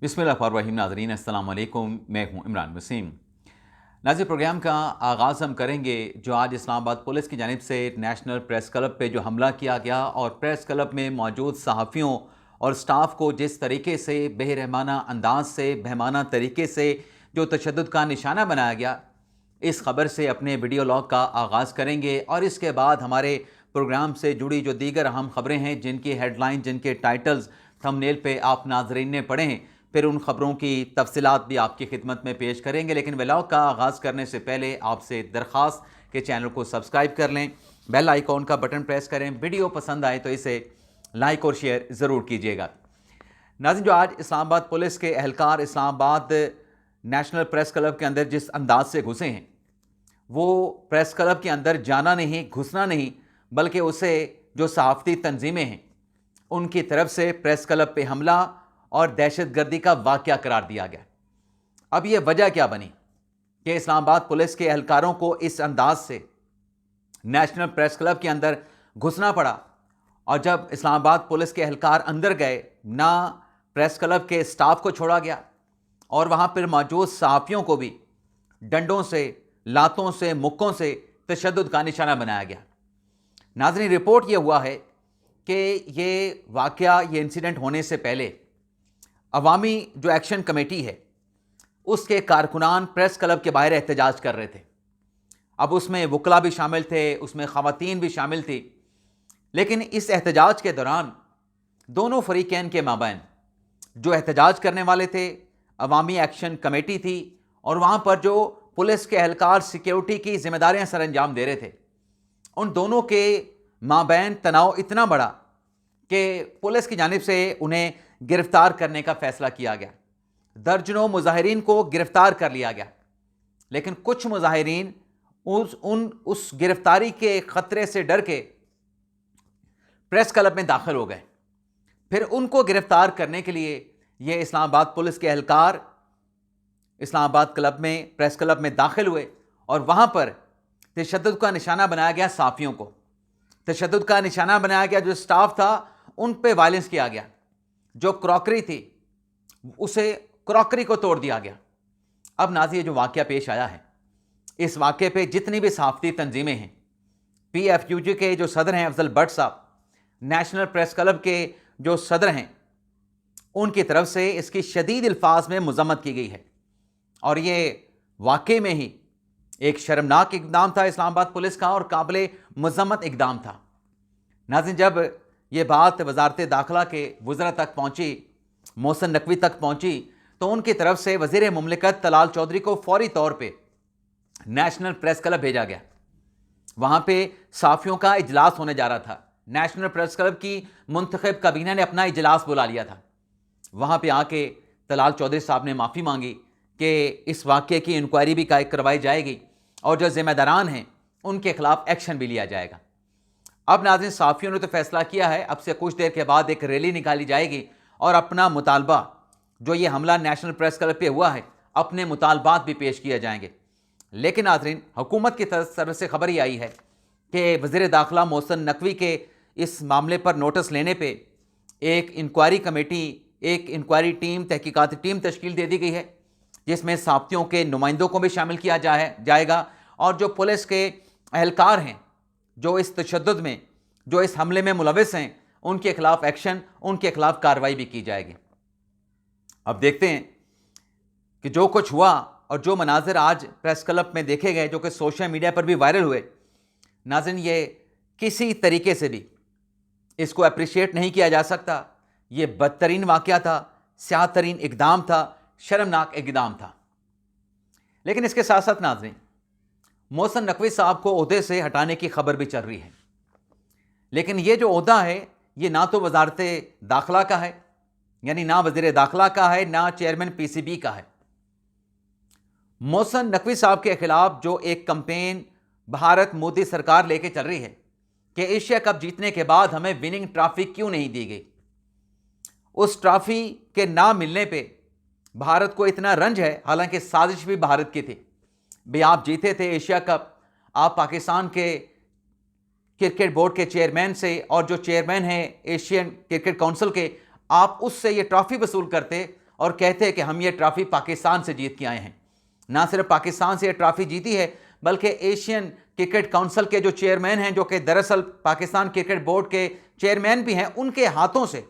बिस्मिल्लाहिर्रहमानिर्रहीम। नाज़रीन अस्सलाम वालेकुम, मैं हूँ इमरान वसीम। नाज़रीन, प्रोग्राम का आगाज़ हम करेंगे जो आज इस्लामाबाद पुलिस की जानिब से नेशनल प्रेस क्लब पे जो हमला किया गया और प्रेस क्लब में मौजूद सहाफ़ियों और स्टाफ को जिस तरीके से बेरहमाना अंदाज से, बहमाना तरीके से जो तशद्दुद का निशाना बनाया गया, इस खबर से अपने वीडियो लॉग का आगाज़ करेंगे और इसके बाद हमारे प्रोग्राम से जुड़ी जो दीगर अहम खबरें हैं, जिनकी हेडलाइन, जिनके टाइटल्स थंबनेल पे आप नाज़रीन ने पढ़े हैं, फिर उन खबरों की तफसीलात भी आपकी खिदमत में पेश करेंगे। लेकिन व्लॉग का आगाज़ करने से पहले आपसे दरख्वास्त कि चैनल को सब्सक्राइब कर लें, बेल आइकॉन का बटन प्रेस करें, वीडियो पसंद आए तो इसे लाइक और शेयर ज़रूर कीजिएगा। नाज़रीन, जो आज इस्लामाबाद पुलिस के एहलकार इस्लामाबाद नेशनल प्रेस क्लब के अंदर जिस अंदाज से घुसे हैं, वो प्रेस क्लब के अंदर जाना नहीं, घुसना नहीं, बल्कि उसे जो सहाफ़ती तंजीमें हैं उनकी तरफ से प्रेस क्लब पे हमला और दहशतगर्दी का वाक़या करार दिया गया। अब ये वजह क्या बनी कि इस्लामाबाद पुलिस के एहलकारों को इस अंदाज से नेशनल प्रेस क्लब के अंदर घुसना पड़ा? और जब इस्लामाबाद पुलिस के एहलकार अंदर गए, ना प्रेस क्लब के स्टाफ को छोड़ा गया और वहाँ पर मौजूद सहाफ़ियों को भी डंडों से, लातों से, मुक्कों से तशद्दुद का निशाना बनाया गया। नाज़रीन, रिपोर्ट ये हुआ है कि ये वाक़या, ये इंसिडेंट होने से पहले अवामी जो एक्शन कमेटी है उसके कारकुनान प्रेस क्लब के बाहर एहतजाज कर रहे थे। अब उसमें वकला भी शामिल थे, उसमें ख़वातीन भी शामिल थी। लेकिन इस एहतजाज के दौरान दोनों फरीकैन के माबैन जो एहतजाज करने वाले थे, अवामी एक्शन कमेटी थी, और वहाँ पर जो पुलिस के एहलकार सिक्योरिटी की जिम्मेदारियाँ सर अंजाम दे रहे थे, उन दोनों के माबैन तनाव इतना बढ़ा कि पुलिस की जानिब से उन्हें गिरफ्तार करने का फैसला किया गया। दर्जनों मुजाहिरीन को गिरफ्तार कर लिया गया। लेकिन कुछ मुजाहिरीन उस गिरफ्तारी के खतरे से डर के प्रेस क्लब में दाखिल हो गए। फिर उनको गिरफ्तार करने के लिए ये इस्लामाबाद पुलिस के एहलकार इस्लामाबाद क्लब में, प्रेस क्लब में दाखिल हुए और वहाँ पर तशद्दुद का निशाना बनाया गया। साफ़ियों को तशद्दुद का निशाना बनाया गया। जो स्टाफ था उन पे वायलेंस किया गया। जो क्रॉकरी थी उसे, क्रॉकरी को तोड़ दिया गया। अब नाज़रीन, जो वाक़या पेश आया है, इस वाक़े पे जितनी भी सहाफ़ती तंजीमें हैं, PFUG के जो सदर हैं अफजल भट्ट साहब, नेशनल प्रेस क्लब के जो सदर हैं, उनकी तरफ से इसकी शदीद अल्फाज में मज़म्मत की गई है। और ये वाक़ई में ही एक शर्मनाक इक़दाम था इस्लामाबाद पुलिस का और काबिल मज़म्मत इक़दाम था। नाज़रीन, जब ये बात वज़ारत दाखिला के वज़रा तक पहुँची, मोहसिन नकवी तक पहुँची, तो उनकी तरफ से वज़ीर मुमलिकत तलाल चौधरी को फ़ौरी तौर पे नेशनल प्रेस क्लब भेजा गया। वहाँ पे साफ़ियों का इजलास होने जा रहा था। नेशनल प्रेस क्लब की मुंतखब काबीना ने अपना इजलास बुला लिया था। वहाँ पे आके तलाल चौधरी साहब ने माफ़ी मांगी कि इस वाक़े की इंक्वायरी भी करवाई जाएगी और जो ज़िम्मेदारान हैं उनके खिलाफ एक्शन भी लिया जाएगा। अब नाज़रीन, साफ़ियों ने तो फैसला किया है, अब से कुछ देर के बाद एक रैली निकाली जाएगी और अपना मुतालबा, जो ये हमला नेशनल प्रेस क्लब पे हुआ है, अपने मुतालबात भी पेश किए जाएंगे। लेकिन नाज़रीन, हुकूमत की तरफ से खबर ही आई है कि वज़ीर दाखिला मोहसिन नकवी के इस मामले पर नोटिस लेने पे एक इंक्वायरी कमेटी, एक इंक्वायरी टीम, तहकीकाती टीम तश्कील दे दी गई है, जिसमें साफ़ियों के नुमाइंदों को भी शामिल किया जाएगा और जो पुलिस के एहलकार हैं, जो इस तशद्दुद में, जो इस हमले में मुलविस हैं, उनके खिलाफ एक्शन, उनके खिलाफ कार्रवाई भी की जाएगी। अब देखते हैं कि जो कुछ हुआ और जो मनाजिर आज प्रेस क्लब में देखे गए, जो कि सोशल मीडिया पर भी वायरल हुए, नाज़रीन, ये किसी तरीके से भी इसको अप्रिशिएट नहीं किया जा सकता। ये बदतरीन वाक़या था, स्याह-तरीन इक़दाम था, शर्मनाक इक़दाम था। लेकिन इसके साथ साथ नाज़रीन, मोहसिन नकवी साहब को ओहदे से हटाने की खबर भी चल रही है। लेकिन ये जो ओहदा है, ये ना तो वज़ारत दाखिला का है, यानी ना वज़ीर दाखिला का है, ना चेयरमैन PCB का है। मोहसिन नकवी साहब के खिलाफ जो एक कैंपेन भारत मोदी सरकार लेके चल रही है कि एशिया कप जीतने के बाद हमें विनिंग ट्रॉफी क्यों नहीं दी गई, उस ट्रॉफी के ना मिलने पे भारत को इतना रंज है, हालांकि साजिश भी भारत की थी। भाई, आप जीते थे एशिया कप, आप पाकिस्तान के क्रिकेट बोर्ड के चेयरमैन से और जो चेयरमैन हैं एशियन क्रिकेट काउंसिल के, आप उससे ये ट्रॉफी वसूल करते और कहते हैं कि हम ये ट्रॉफी पाकिस्तान से जीत के आए हैं। ना सिर्फ पाकिस्तान से ये ट्रॉफी जीती है बल्कि एशियन क्रिकेट काउंसिल के जो चेयरमैन हैं, जो कि दरअसल पाकिस्तान क्रिकेट बोर्ड के चेयरमैन भी हैं, उनके हाथों से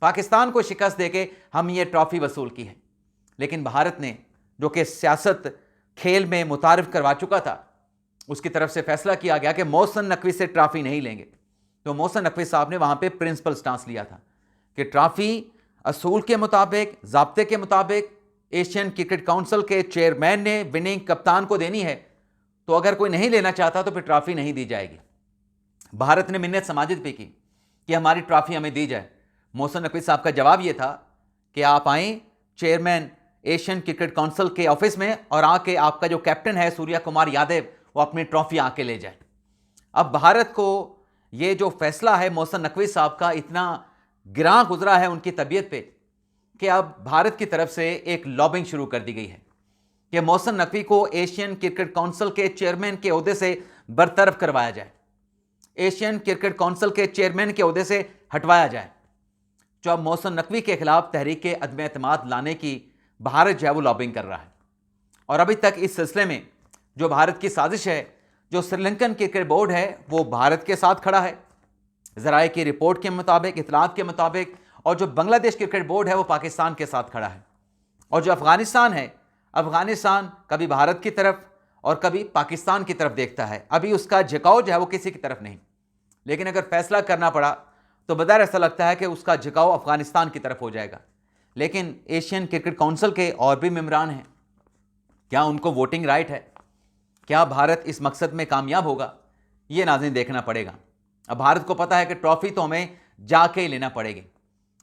पाकिस्तान को शिकस्त देके हम ये ट्रॉफी वसूल की है। लेकिन भारत ने, जो कि सियासत खेल में मुतारिफ करवा चुका था, उसकी तरफ से फैसला किया गया कि मोहसिन नकवी से ट्रॉफी नहीं लेंगे। तो मोहसिन नकवी साहब ने वहां पे प्रिंसिपल स्टांस लिया था कि ट्रॉफी असूल के मुताबिक, ज़ाब्ते के मुताबिक एशियन क्रिकेट काउंसिल के चेयरमैन ने विनिंग कप्तान को देनी है, तो अगर कोई नहीं लेना चाहता तो फिर ट्रॉफी नहीं दी जाएगी। भारत ने मिन्नत समाजित भी की कि हमारी ट्रॉफी हमें दी जाए। मोहसिन नकवी साहब का जवाब यह था कि आप आएँ चेयरमैन एशियन क्रिकेट काउंसिल के ऑफिस में और आके आपका जो कैप्टन है सूर्या कुमार यादव, वो अपनी ट्रॉफी आके ले जाए। अब भारत को ये जो फैसला है मोहसिन नकवी साहब का इतना गिरां गुजरा है उनकी तबीयत पे कि अब भारत की तरफ से एक लॉबिंग शुरू कर दी गई है कि मोहसिन नकवी को एशियन क्रिकेट काउंसिल के चेयरमैन के ओहदे से बरतरफ करवाया जाए, एशियन क्रिकेट काउंसिल के चेयरमैन के ओहदे से हटवाया जाए। जो अब मोहसिन नकवी के खिलाफ तहरीक अदम एतमाद लाने की भारत जो है वो लॉबिंग कर रहा है। और अभी तक इस सिलसिले में जो भारत की साजिश है, जो श्रीलंकन क्रिकेट बोर्ड है वो भारत के साथ खड़ा है ज़राए की रिपोर्ट के मुताबिक, इतलात के मुताबिक, और जो बांग्लादेश क्रिकेट बोर्ड है वो पाकिस्तान के साथ खड़ा है। और जो अफगानिस्तान है, अफगानिस्तान कभी भारत की तरफ और कभी पाकिस्तान की तरफ देखता है। अभी उसका झुकाव जो है वो किसी की तरफ नहीं, लेकिन अगर फैसला करना पड़ा तो बज़ाहिर ऐसा लगता है कि उसका झुकाव अफगानिस्तान की तरफ हो जाएगा। लेकिन एशियन क्रिकेट काउंसिल के और भी मेंबरान हैं, क्या उनको वोटिंग राइट है? क्या भारत इस मकसद में कामयाब होगा? ये नाज़रीन देखना पड़ेगा। अब भारत को पता है कि ट्रॉफी तो हमें जाके ही लेना पड़ेगी,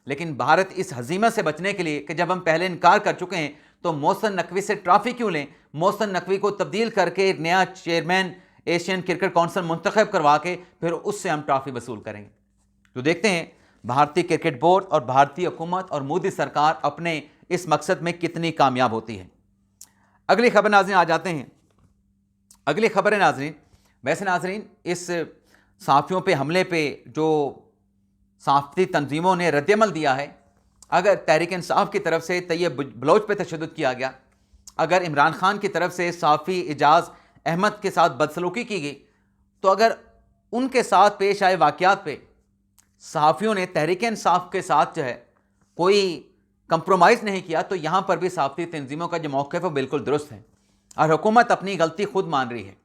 लेकिन भारत इस हजीमा से बचने के लिए कि जब हम पहले इनकार कर चुके हैं तो मोहसिन नकवी से ट्रॉफी क्यों लें? मोहसिन नकवी को तब्दील करके एक नया चेयरमैन एशियन क्रिकेट काउंसिल मुंतखब करवा के फिर उससे हम ट्रॉफी वसूल करेंगे। तो देखते हैं भारतीय क्रिकेट बोर्ड और भारतीय हुकूमत और मोदी सरकार अपने इस मकसद में कितनी कामयाब होती है। अगली खबर नाज़रीन आ जाते हैं। अगली खबर है नाज़रीन, वैसे नाज़रीन इस सहाफ़ियों पे हमले पे जो सहाफ़ती तंजीमों ने रद्दअमल दिया है, अगर तहरीक इंसाफ की तरफ से तैयब बलोच पे तशद्दुद किया गया, अगर इमरान खान की तरफ से सहाफ़ी एजाज़ अहमद के साथ बदसलूकी की गई, तो अगर उनके साथ पेश आए वाक़यात पे सहाफ़ियों ने तहरीक इंसाफ के साथ जो है कोई कंप्रोमाइज़ नहीं किया, तो यहाँ पर भी सहाफ़ती तंजीमों का जो मौक़िफ़ है वो बिल्कुल दुरुस्त है और हुकूमत अपनी गलती खुद मान रही है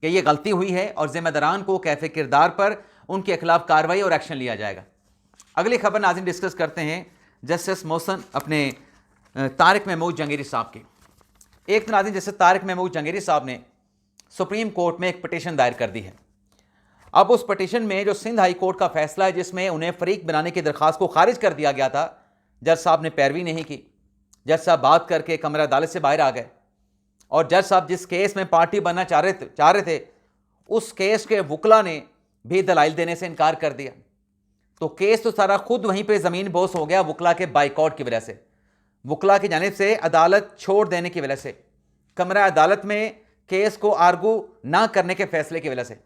कि ये गलती हुई है और ज़िम्मेदारान को कैफ़े किरदार पर उनके खिलाफ कार्रवाई और एक्शन लिया जाएगा। अगली खबर नाज़रीन डिस्कस करते हैं जस्टिस मोहसिन अपने तारिक महमूद जंगेरी साहब की। एक तो नाज़रीन जैसे तारिक महमूद जंगेरी साहब ने सुप्रीम कोर्ट में एक पटिशन दायर कर दी है। अब उस पटिशन में जो सिंध हाई कोर्ट का फैसला है जिसमें उन्हें फरीक बनाने की दरख्वास्त को खारिज कर दिया गया था, जज साहब ने पैरवी नहीं की। जज साहब बात करके कमरा अदालत से बाहर आ गए और जज साहब जिस केस में पार्टी बनना चाह रहे थे उस केस के वकला ने भी दलाइल देने से इनकार कर दिया। तो केस तो सारा खुद वहीं पे ज़मीन बोस हो गया वकला के बाइकआउट की वजह से, वकला की जानिब से अदालत छोड़ देने की वजह से, कमरा अदालत में केस को आर्गू ना करने के फैसले की वजह से।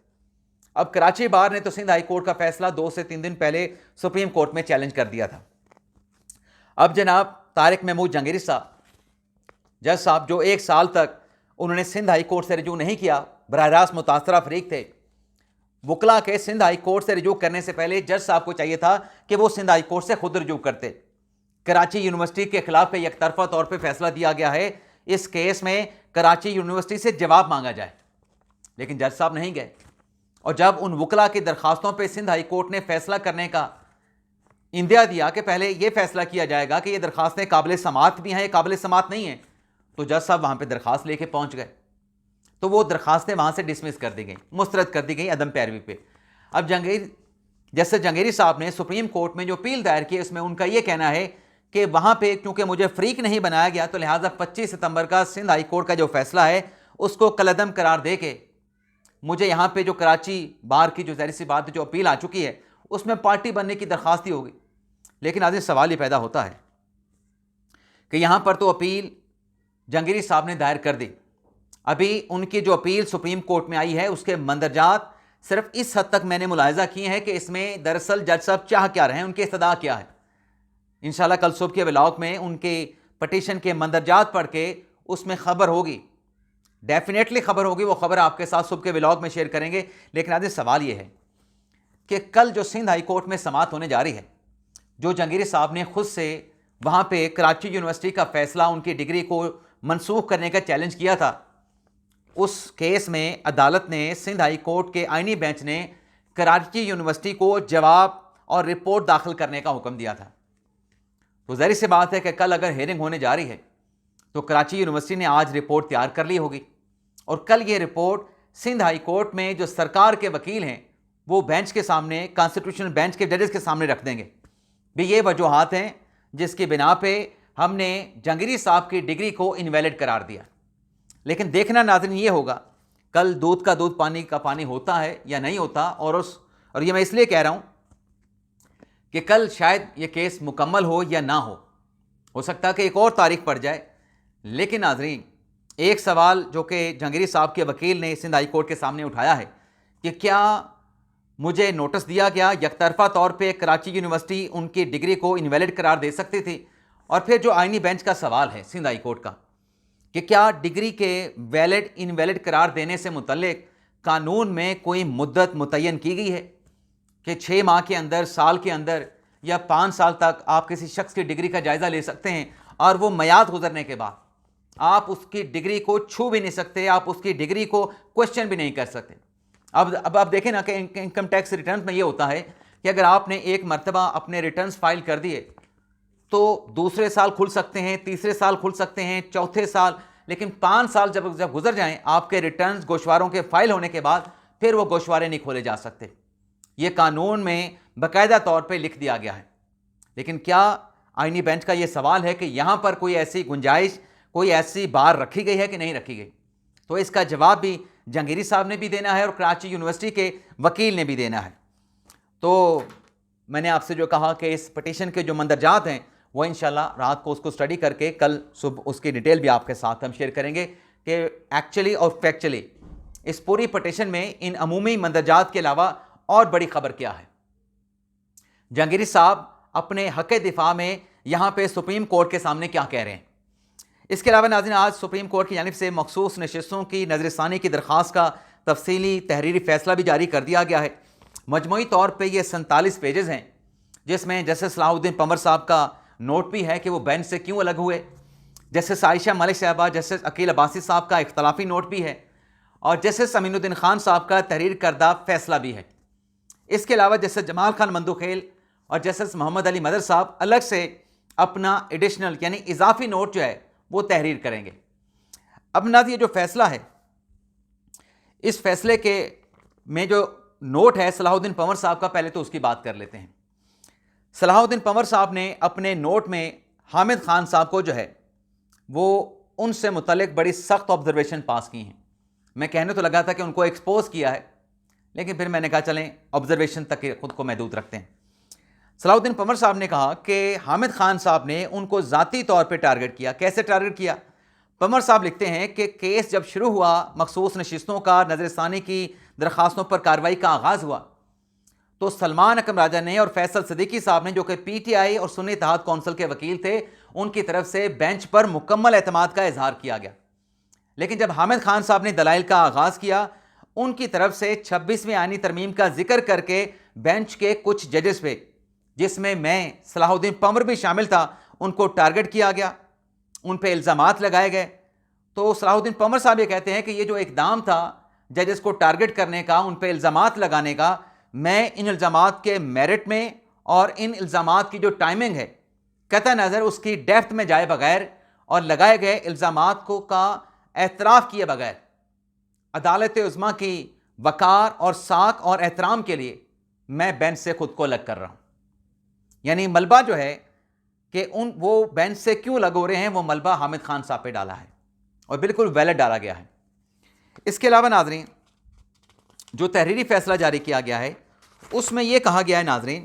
अब कराची बार ने तो सिंध हाई कोर्ट का फैसला 2 से 3 दिन पहले सुप्रीम कोर्ट में चैलेंज कर दिया था। अब जनाब तारिक महमूद जंगेरी साहब, जज साहब जो 1 साल तक उन्होंने सिंध हाई कोर्ट से रिजू नहीं किया, बराह रास्त मुतासरा फरीक थे, वकला के सिंध हाई कोर्ट से रिजू करने से पहले जज साहब को चाहिए था कि वो सिंध हाई कोर्ट से खुद रिजू करते। कराची यूनिवर्सिटी के खिलाफ पे एकतरफा तौर पे फैसला दिया गया है, इस केस में कराची यूनिवर्सिटी से जवाब मांगा जाए, लेकिन जज साहब नहीं गए। और जब उन वकला की दरखास्तों पे सिंध हाई कोर्ट ने फैसला करने का इंदिया दिया कि पहले ये फैसला किया जाएगा कि ये दरखास्तें काबिल समात भी हैं या काबिल समात नहीं हैं, तो जज साहब वहाँ पे दरखास्त लेके पहुँच गए, तो वो दरखास्तें वहाँ से डिसमिस कर दी गई, मुस्तरद कर दी गई अदम पैरवी पे। अब जस्टिस जंगेरी साहब ने सुप्रीम कोर्ट में जो अपील दायर की उसमें उनका ये कहना है कि वहाँ पे क्योंकि मुझे फरीक नहीं बनाया गया तो लिहाजा 25 सितंबर का सिंध हाई कोर्ट का जो फैसला है उसको कलअदम करार दे के मुझे यहाँ पे जो कराची बार की जो ज़ाहिर सी बात जो अपील आ चुकी है उसमें पार्टी बनने की दरख्वास्त ही होगी। लेकिन आज सवाल ये पैदा होता है कि यहाँ पर तो अपील जंगेरी साहब ने दायर कर दी, अभी उनकी जो अपील सुप्रीम कोर्ट में आई है उसके मंदरजात सिर्फ इस हद तक मैंने मुलाहिजा किए हैं कि इसमें दरअसल जज साहब चाह क्या रहे हैं, उनके इस्तदा क्या है। इंशाल्लाह कल सुबह के व्लॉग में उनके पटिशन के मंदरजात पढ़ के उसमें खबर होगी, डेफिनेटली खबर होगी। वो खबर आपके साथ सुबह के व्लॉग में शेयर करेंगे। लेकिन आज सवाल ये है कि कल जो सिंध हाई कोर्ट में समाअत होने जा रही है, जो जहांगीर साहब ने खुद से वहाँ पे कराची यूनिवर्सिटी का फैसला, उनकी डिग्री को मनसूख करने का चैलेंज किया था, उस केस में अदालत ने, सिंध हाई कोर्ट के आईनी बेंच ने कराची यूनिवर्सिटी को जवाब और रिपोर्ट दाखिल करने का हुक्म दिया था। तो ज़ाहिर सी बात है कि कल अगर हेयरिंग होने जा रही है तो कराची यूनिवर्सिटी ने आज रिपोर्ट तैयार कर ली होगी और कल ये रिपोर्ट सिंध हाई कोर्ट में जो सरकार के वकील हैं वो बेंच के सामने, कॉन्स्टिट्यूशनल बेंच के जजेस के सामने रख देंगे। भी ये वजूहात हैं जिसकी बिना पे हमने जहांगीर साहब की डिग्री को इनवैलिड करार दिया। लेकिन देखना नाज़रीन ये होगा कल दूध का दूध पानी का पानी होता है या नहीं होता। और ये मैं इसलिए कह रहा हूँ कि कल शायद ये केस मुकम्मल हो या ना हो सकता है कि एक और तारीख पड़ जाए। लेकिन नाज़रीन, एक सवाल जो कि जहांगीर साहब के वकील ने सिंध हाई कोर्ट के सामने उठाया है कि क्या मुझे नोटिस दिया गया, यकतरफा तौर पे कराची यूनिवर्सिटी उनकी डिग्री को इनवैलिड करार दे सकती थी। और फिर जो आईनी बेंच का सवाल है सिंध हाई कोर्ट का कि क्या डिग्री के वैलिड इनवैलिड करार देने से मुतल्लिक कानून में कोई मुद्दत मुतय्यन की गई है कि 6 माह के अंदर, साल के अंदर या 5 साल तक आप किसी शख्स की डिग्री का जायज़ा ले सकते हैं और वो मियाद गुजरने के बाद आप उसकी डिग्री को छू भी नहीं सकते, आप उसकी डिग्री को क्वेश्चन भी नहीं कर सकते। अब आप देखें ना कि इनकम टैक्स रिटर्न में ये होता है कि अगर आपने एक मरतबा अपने रिटर्न्स फाइल कर दिए तो दूसरे साल खुल सकते हैं, तीसरे साल खुल सकते हैं, चौथे साल, लेकिन 5 साल जब गुजर जाएं आपके रिटर्न्स गोशवारों के फाइल होने के बाद, फिर वो गोशवारे नहीं खोले जा सकते। ये कानून में बाकायदा तौर पे लिख दिया गया है। लेकिन क्या आईनी बेंच का ये सवाल है कि यहाँ पर कोई ऐसी गुंजाइश, कोई ऐसी बार रखी गई है कि नहीं रखी गई? तो इसका जवाब भी जहांगीर साहब ने भी देना है और कराची यूनिवर्सिटी के वकील ने भी देना है। तो मैंने आपसे जो कहा कि इस पटिशन के जो मंदरजात हैं वो इंशाल्लाह रात को उसको स्टडी करके कल सुबह उसकी डिटेल भी आपके साथ हम शेयर करेंगे कि एक्चुअली और फैक्चुअली इस पूरी पटिशन में इन अमूमी मंदरजात के अलावा और बड़ी खबर क्या है। जहांगीर साहब अपने हक दिफा में यहाँ पे सुप्रीम कोर्ट के सामने क्या कह रहे हैं। इसके अलावा नाज़रीन, आज सुप्रीम कोर्ट की जानिब से मखसूस नशिस्तों की नज़रसानी की दरख्वास्त का तफसीली तहरीरी फैसला भी जारी कर दिया गया है। मजमूई तौर पे ये 47 पेजेस हैं जिसमें जस्टिस सलाहुद्दीन पंवर साहब का नोट भी है कि वो बेंच से क्यों अलग हुए, जस्टिस आयशा मलिक साहबा, जस्टिस अकील अब्बासी साहब का इख्तलाफी नोट भी है और जस्टिस अमीनुद्दीन खान साहब का तहरीर करदा फैसला भी है। इसके अलावा जस्टिस जमाल खान मंदुखेल और जस्टिस मोहम्मद अली मदर साहब अलग से अपना एडिशनल यानी इजाफी नोट जो है वो तहरीर करेंगे। अब नाज़ ये जो फैसला है, इस फैसले के में जो नोट है सलाहुद्दीन पंवर साहब का, पहले तो उसकी बात कर लेते हैं। सलाहुद्दीन पंवर साहब ने अपने नोट में हामिद खान साहब को जो है वो उनसे मुतल्लिक बड़ी सख्त ऑब्जर्वेशन पास की हैं। मैं कहने तो लगा था कि उनको एक्सपोज किया है, लेकिन फिर मैंने कहा चलें ऑब्जर्वेशन तक खुद को महदूद रखते हैं। सलाहुद्दीन पंवर साहब ने कहा कि हामिद खान साहब ने उनको ज़ाती तौर पे टारगेट किया। कैसे टारगेट किया? पंवर साहब लिखते हैं कि केस जब शुरू हुआ, मखसूस नशिस्तों का नज़रसानी की दरख्वास्तों पर कार्रवाई का आगाज़ हुआ, तो सलमान अकरम राजा ने और फैसल सदीकी साहब ने, जो कि PTI और सुन्नी इत्तेहाद कौंसिल के वकील थे, उनकी तरफ से बेंच पर मुकम्मल एतमाद का इजहार किया गया। लेकिन जब हामिद खान साहब ने दलाइल का आगाज़ किया, उनकी तरफ से 26वीं आईनी तरमीम का जिक्र करके बेंच के कुछ जजेस पे, जिसमें मैं सलाहुद्दीन पंवर भी शामिल था, उनको टारगेट किया गया, उन पे इल्ज़ामात लगाए गए। तो सलाहुद्दीन पंवर साहब ये कहते हैं कि ये जो इकदाम था जजेस को टारगेट करने का, उन पे इल्ज़ामात लगाने का, मैं इन इल्ज़ामात के मेरिट में और इन इल्ज़ामात की जो टाइमिंग है कतई नज़र उसकी डेप्थ में जाए बगैर और लगाए गए इल्ज़ामात को का एतराफ़ किए बगैर अदालत उज़्मा की वक़ार और साख और एहतराम के लिए मैं बेंच से खुद को अलग कर रहा हूँ। यानी मलबा जो है कि वो बेंच से क्यों अलग हो रहे हैं, वो मलबा हामिद खान साहब पे डाला है और बिल्कुल वैलिड डाला गया है। इसके अलावा नाज़रीन, जो तहरीरी फैसला जारी किया गया है उसमें यह कहा गया है नाज़रीन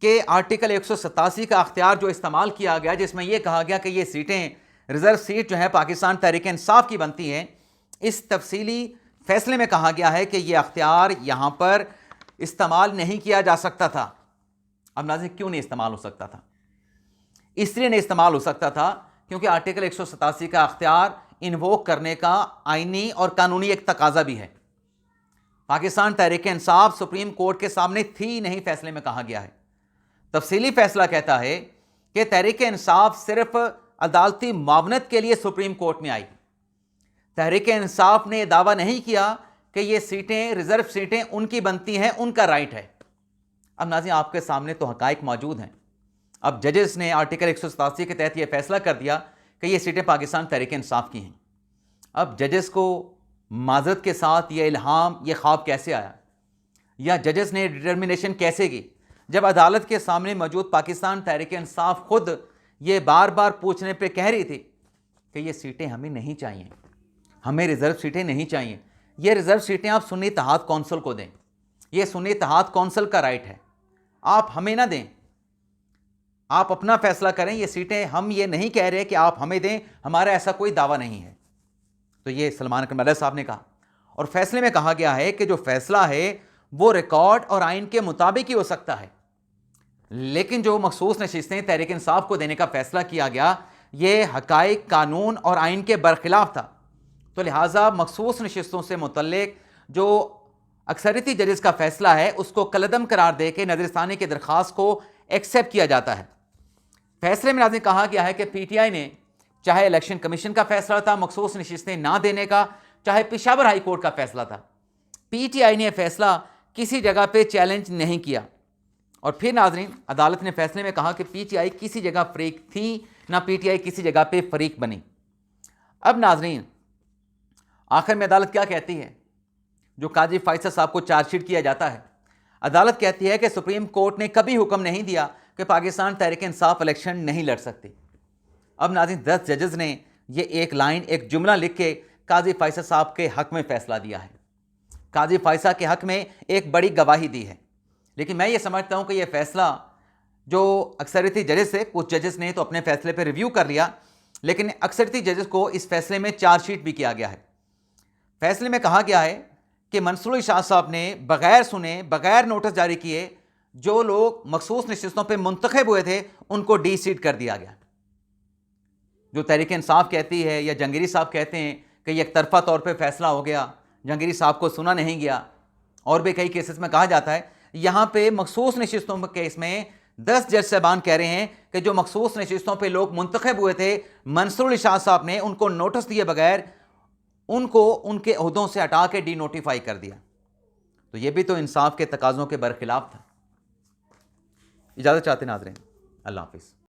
कि आर्टिकल 187 का अख्तियार जो इस्तेमाल किया गया, जिसमें यह कहा गया कि ये सीटें रिजर्व सीट जो है पाकिस्तान तहरीक इंसाफ की बनती हैं, इस तफसीली फैसले में कहा गया है कि यह अख्तियार यहाँ पर इस्तेमाल नहीं किया जा सकता था। अब नाज़रीन, क्यों नहीं इस्तेमाल हो सकता था? इसलिए नहीं इस्तेमाल हो सकता था क्योंकि आर्टिकल 187 का अख्तियार इन्वोक करने का आईनी और कानूनी एक तकाजा भी है। पाकिस्तान तहरीक इंसाफ सुप्रीम कोर्ट के सामने थी नहीं, फैसले में कहा गया है। तफसीली फैसला कहता है कि तहरीक इंसाफ सिर्फ अदालती मावनत के लिए सुप्रीम कोर्ट में आई। तहरीक इंसाफ ने यह दावा नहीं किया कि ये सीटें रिजर्व सीटें उनकी बनती हैं, उनका राइट है। अब नाज़रीन, आपके सामने तो हकाइक मौजूद हैं। अब जजेस ने आर्टिकल 187 के तहत यह फैसला कर दिया कि ये सीटें पाकिस्तान तहरीक इंसाफ की हैं। अब जजेस को माजरत के साथ ये इल्हाम, ये ख्वाब कैसे आया, या जजेस ने डिटर्मिनेशन कैसे की, जब अदालत के सामने मौजूद पाकिस्तान तहरीक इंसाफ खुद ये बार बार पूछने पे कह रही थी कि ये सीटें हमें नहीं चाहिए, हमें रिजर्व सीटें नहीं चाहिए। ये रिजर्व सीटें आप सुन्नी इत्तेहाद कौंसिल को दें, ये सुन्नी इत्तेहाद कौंसिल का राइट है, आप हमें ना दें, आप अपना फैसला करें। ये सीटें हम ये नहीं कह रहे कि आप हमें दें, हमारा ऐसा कोई दावा नहीं है। तो ये सलमान करमल्ला साहब ने कहा, और फैसले में कहा गया है कि जो फैसला है वो रिकॉर्ड और आइन के मुताबिक ही हो सकता है, लेकिन जो मखसूस नशिस्तें तहरीक इंसाफ को देने का फैसला किया गया ये हकाइक, कानून और आइन के बरखिलाफ था। तो लिहाजा मखसूस नशिस्तों से मुतल्लिक जो अक्सरियती जजेस का फैसला है उसको कलअदम करार दे के नजरसानी की दरख्वास्त को एक्सेप्ट किया जाता है। फैसले में नाज़रीन कहा गया है कि पीटीआई ने, चाहे इलेक्शन कमीशन का फैसला था मखसूस नशिस्तें ना देने का, चाहे पेशावर हाई कोर्ट का फैसला था, पीटीआई ने यह फैसला किसी जगह पे चैलेंज नहीं किया। और फिर नाज़रीन, अदालत ने फैसले में कहा कि पीटीआई किसी जगह फरीक थी ना पीटीआई किसी जगह पे फरीक बनी। अब नाज़रीन, आखिर में अदालत क्या कहती है? जो काजी फैसल साहब को चार्जशीट किया जाता है, अदालत कहती है कि सुप्रीम कोर्ट ने कभी हुक्म नहीं दिया कि पाकिस्तान तहरीक इंसाफ इलेक्शन नहीं लड़ सकती। अब नाज़रीन, 10 जजेस ने ये एक लाइन, एक जुमला लिख के काजी फैसल साहब के हक में फैसला दिया है, काजी फैसल के हक में एक बड़ी गवाही दी है। लेकिन मैं ये समझता हूँ कि यह फैसला जो अक्सरियती जजेस है, कुछ जजेस ने तो अपने फैसले पर रिव्यू कर लिया, लेकिन अक्सरियती जजेस को इस फैसले में चार्जशीट भी किया गया है। फैसले में कहा गया है कि मंसूर शाह साहब ने बगैर सुने, बगैर नोटिस जारी किए जो लोग मखसूस नशिस्तों पर मुंतखब हुए थे उनको डी सीट कर दिया गया। जो तहरीक इंसाफ कहती है या जंगीरी साहब कहते हैं कि यह एक तरफा तौर पर फैसला हो गया, जंगीरी साहब को सुना नहीं गया, और भी कई केसेस में कहा जाता है, यहाँ पे मखसूस नशिस्तों के केस में 10 जज साहबान कह रहे हैं कि जो मखसूस नशिस्तों पे लोग मुंतखब हुए थे, मंसूर शाह साहब ने उनको नोटिस दिए बगैर उनको उनके ओहदों से हटा के डी नोटिफाई कर दिया। तो ये भी तो इंसाफ के तकाज़ों के बरखिलाफ था। इजाज़त चाहते नाज़रीन, अल्लाह हाफिज़।